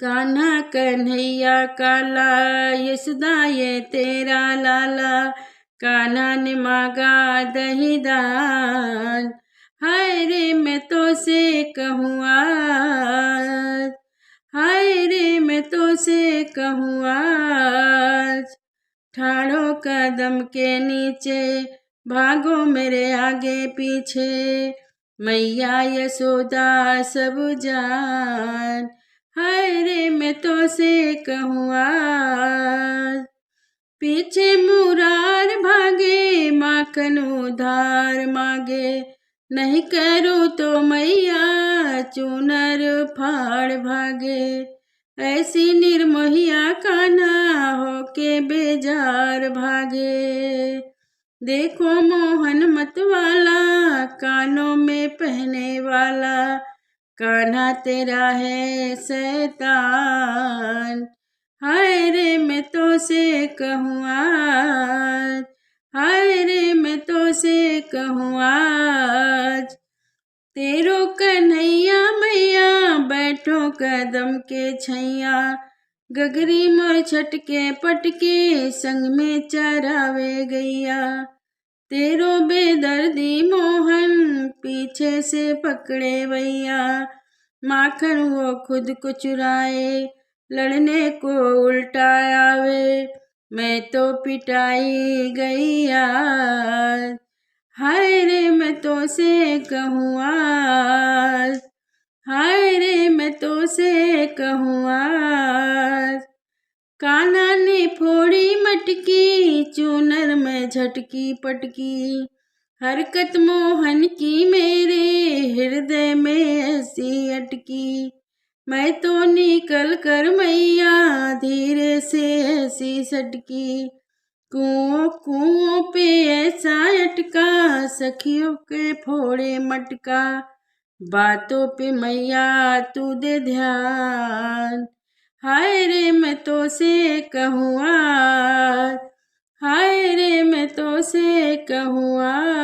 कान्हा कन्हैया काला, यशोदा ये तेरा लाला, कान्हा ने मांगा दही दान, हाय रे मैं तो से कहूँ आज, हाय रे मैं तो से कहूँ आज। ठाड़ो कदम के नीचे, भागो मेरे आगे पीछे, मैया यशोदा सब जान, हाय रे मैं तो से कहूँ आज। पीछे मुरार भागे, माखन उधार मांगे, नहीं करूँ तो मैया चूनर फाड़ भागे, ऐसी निर्मोहिया कान्हा होके बेजार भागे। देखो मोहन मतवाला, कानों में पहने वाला, कान्हा तेरा है शैतान, हाय रे मैं तो से कहूँ आज, हाय रे मैं तो से कहूँ आज। तेरो कन्हैया मैया बैठो कदम के छैया, गगरी मोर छटके पटके संग में चरावे गैया, तेरो बेदर्दी मोहन पीछे से पकड़े भैया, माखन वो खुद को चुराए लड़ने को उल्टा आवे, मैं तो पिटाई गैया, हाय रे मैं तो से कहूँ आज, हाय रे मैं तो से कहूँ आज। कान्हा ने फोड़ी मटकी, चूनर में झटकी पटकी, हरकत मोहन की मेरे हृदय में ऐसी अटकी, मैं तो निकल कर मैया धीरे से ऐसी सटकी, कुओं कुओं पे ऐसा अटका, सखियों के फोड़े मटका, बातों पे मैया तू दे ध्यान, हाय रे मैं तो से कहूँ आज, हाय रे मैं तो से कहूँ आज।